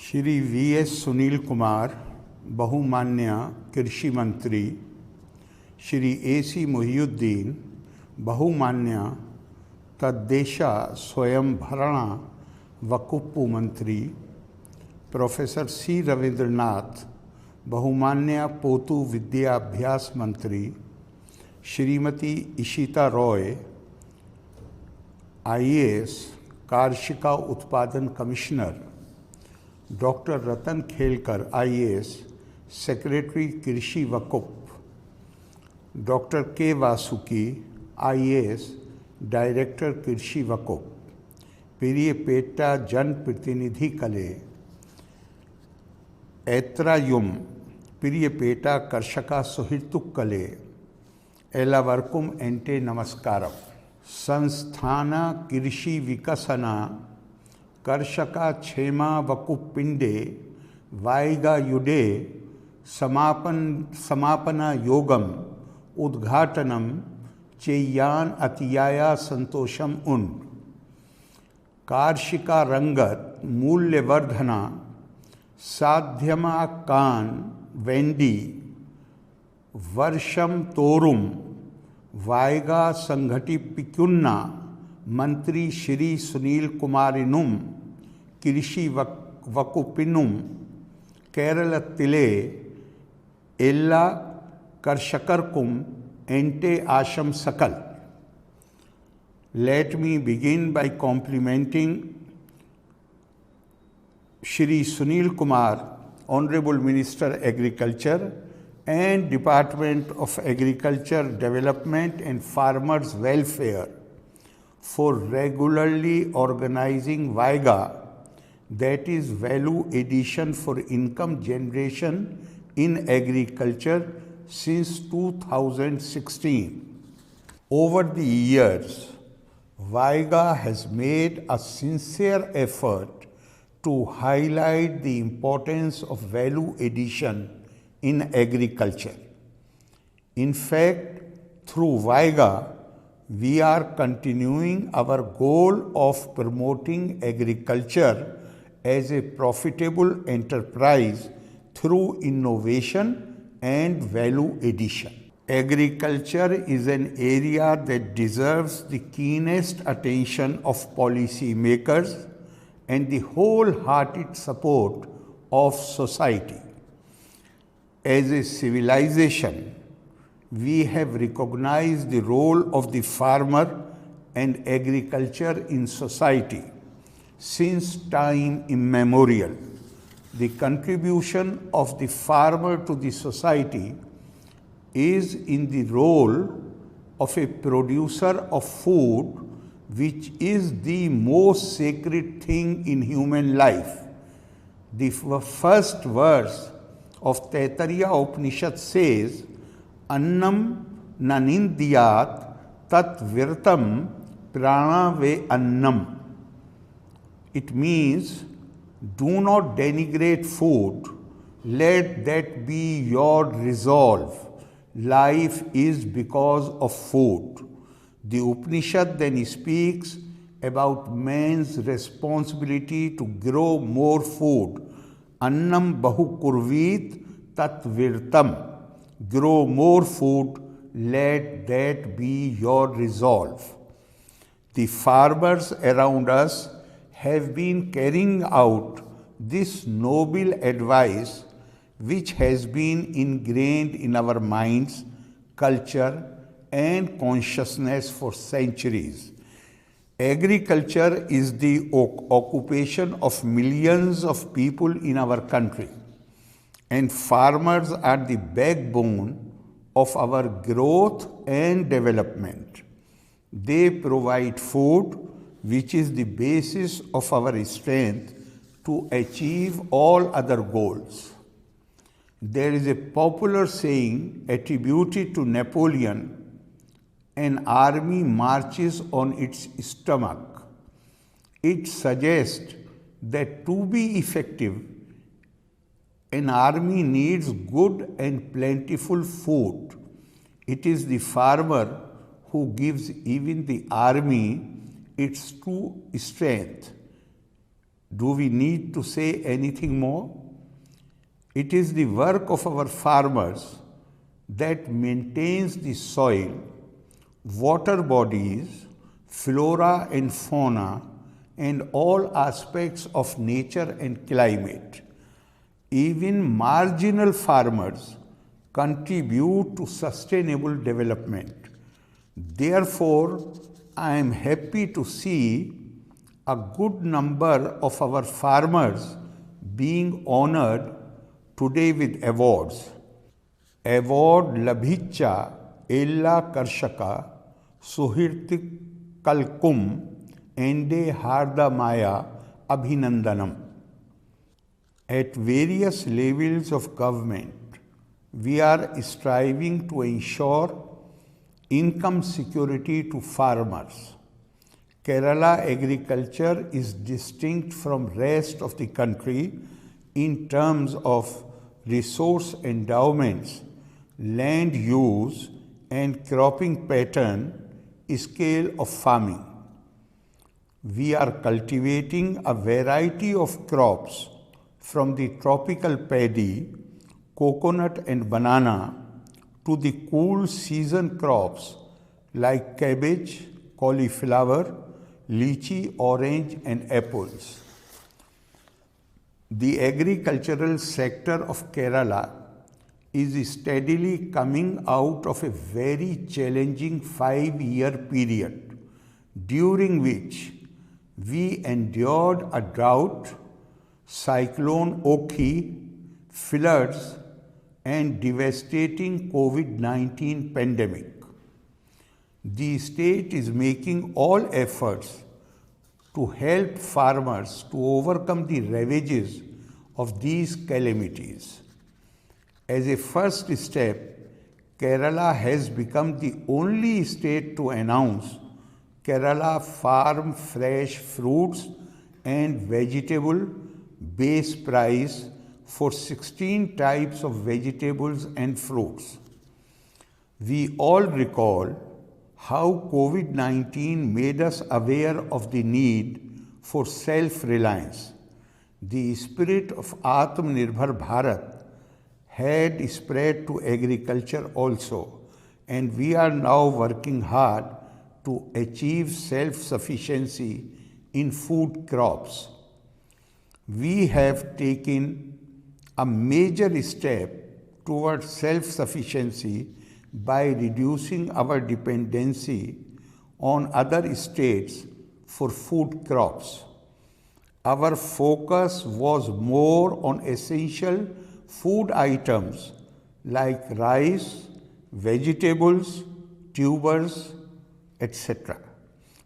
Shri VS. Sunil Kumar, बहुमान्य कृषि मंत्री, Shri AC. Mohiuddin, बहुमान्य तद्देश स्वयंभरण वकुप्पु मंत्री, प्रोफेसर सी. रविंद्रनाथ, बहुमान्य पोतु विद्याभ्यास मंत्री, श्रीमती इशिता रॉय, IAS, कार्शिका उत्पादन कमिश्नर, डॉक्टर रतन खेलकर, IAS, सेक्रेटरी कृषि वकुप, डॉक्टर के वासुकी, IAS, डायरेक्टर कृषि वकुप, पिरियपेट्टा जनप्रतिनिधि कले, ऐत्रायुम पिरियपेटा कर्षका सुहृतुक कले, एलावर्कुम एंटे नमस्कारम। संस्थान कृषि विकसना कर्षका क्षेमा वकुपिंडे वाइगा युडे समापना योगम उद्घाटनम चेय्यान अतियाया संतोषम उन। कार्षिका रंगत मूल्यवर्धना साध्यमा कान वेंडी वर्षम तोरुम वायगा संघटिपिकुन्ना मंत्री श्री सुनील कुमारिनुम कृषि वकुपिनुम केरलतिले एल्ला कर्षकरकुम एंटे आशम सकल। Let me begin by complimenting Shri Sunil Kumar, Honorable Minister Agriculture and Department of Agriculture Development and Farmers Welfare for regularly organizing VAIGA, that is Value Addition for Income Generation in Agriculture, since 2016. Over the years, VAIGA has made a sincere effort to highlight the importance of value addition in agriculture. In fact, through VAIGA, we are continuing our goal of promoting agriculture as a profitable enterprise through innovation and value addition. Agriculture is an area that deserves the keenest attention of policy makers and the wholehearted support of society. As a civilization, we have recognized the role of the farmer and agriculture in society since time immemorial. The contribution of the farmer to the society is in the role of a producer of food, which is the most sacred thing in human life. The first verse of Taittiriya Upanishad says, Annam nanindiyat tat virtam prana ve annam. It means, do not denigrate food, let that be your resolve. Life is because of food. The Upanishad then speaks about man's responsibility to grow more food. Annam bahu kurvit tat virtam. Grow more food, let that be your resolve. The farmers around us have been carrying out this noble advice, which has been ingrained in our minds, culture, and consciousness for centuries. Agriculture is the occupation of millions of people in our country, and farmers are the backbone of our growth and development. They provide food, which is the basis of our strength to achieve all other goals. There is a popular saying attributed to Napoleon, an army marches on its stomach. It suggests that to be effective, an army needs good and plentiful food. It is the farmer who gives even the army its true strength. Do we need to say anything more? It is the work of our farmers that maintains the soil, water bodies, flora and fauna, and all aspects of nature and climate. Even marginal farmers contribute to sustainable development. Therefore, I am happy to see a good number of our farmers being honored today with awards. Award Labhicha Ella Karshaka Suhirtik Kalkum Ende Harda Maya Abhinandanam. At various levels of government, we are striving to ensure income security to farmers. Kerala agriculture is distinct from rest of the country in terms of resource endowments, land use and cropping pattern, scale of farming. We are cultivating a variety of crops from the tropical paddy, coconut and banana to the cool season crops like cabbage, cauliflower, lychee, orange and apples. The agricultural sector of Kerala is steadily coming out of a very challenging 5-year period, during which we endured a drought, cyclone Oki, floods, and devastating COVID-19 pandemic. The state is making all efforts to help farmers to overcome the ravages of these calamities. As a first step, Kerala has become the only state to announce Kerala Farm Fresh Fruits and Vegetable Base Price for 16 types of vegetables and fruits. We all recall how COVID-19 made us aware of the need for self-reliance. The spirit of Atmanirbhar Bharat had spread to agriculture also, and we are now working hard to achieve self-sufficiency in food crops. We have taken a major step towards self-sufficiency by reducing our dependency on other states for food crops. Our focus was more on essential food items like rice, vegetables, tubers, etc.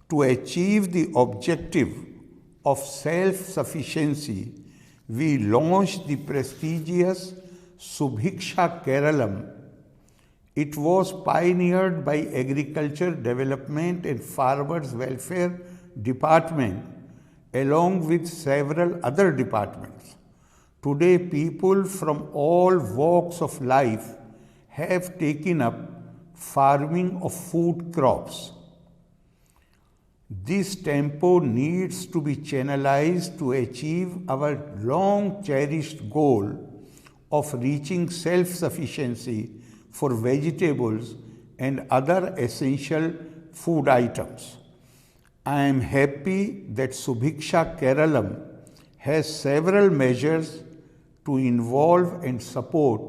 To achieve the objective of self-sufficiency, we launched the prestigious Subhiksha Keralam. It was pioneered by Agriculture Development and Farmers Welfare Department along with several other departments. Today, people from all walks of life have taken up farming of food crops. This tempo needs to be channelized to achieve our long cherished goal of reaching self-sufficiency for vegetables and other essential food items. I am happy that Subhiksha Keralam has several measures to involve and support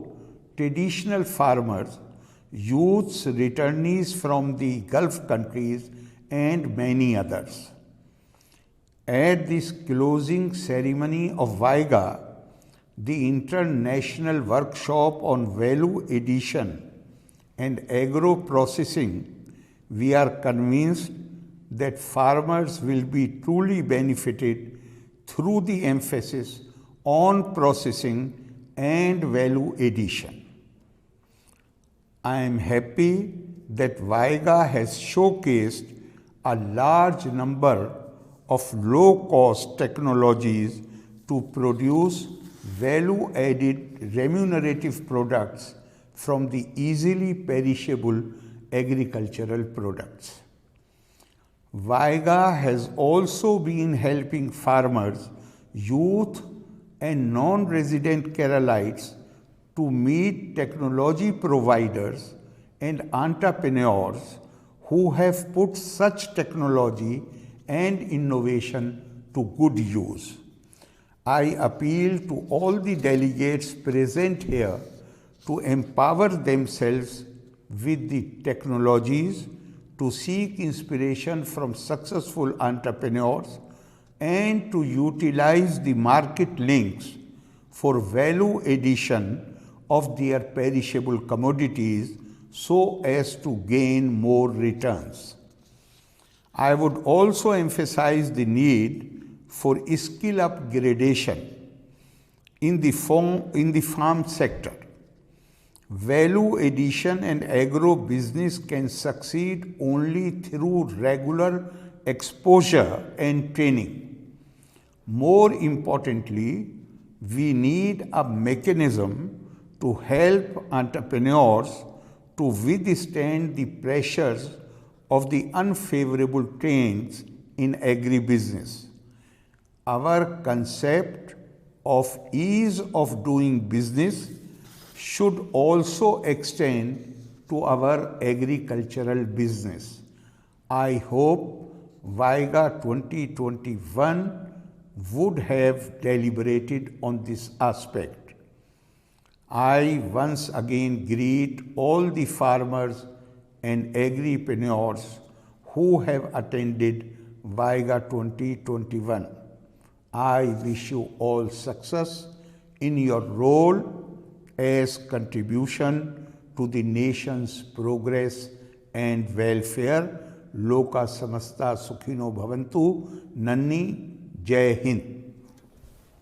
traditional farmers, youths, returnees from the Gulf countries, and many others. At this closing ceremony of Vaiga, the International Workshop on Value Addition and Agro-Processing, we are convinced that farmers will be truly benefited through the emphasis on processing and value addition. I am happy that Vaiga has showcased a large number of low-cost technologies to produce value-added remunerative products from the easily perishable agricultural products. Vaiga has also been helping farmers youth and non-resident Keralites to meet technology providers and entrepreneurs who have put such technology and innovation to good use. I appeal to all the delegates present here to empower themselves with the technologies, to seek inspiration from successful entrepreneurs, and to utilize the market links for value addition of their perishable commodities so as to gain more returns. I would also emphasize the need for skill upgradation in the farm sector. Value addition and agro business can succeed only through regular exposure and training. More importantly, we need a mechanism to help entrepreneurs to withstand the pressures of the unfavorable trends in agribusiness. Our concept of ease of doing business should also extend to our agricultural business. I hope WIGA 2021 would have deliberated on this aspect. I once again greet all the farmers and agripreneurs who have attended WIGA 2021. I wish you all success in your role as contribution to the nation's progress and welfare. Loka samasta sukhino bhavantu. Nanni. Jai Hind.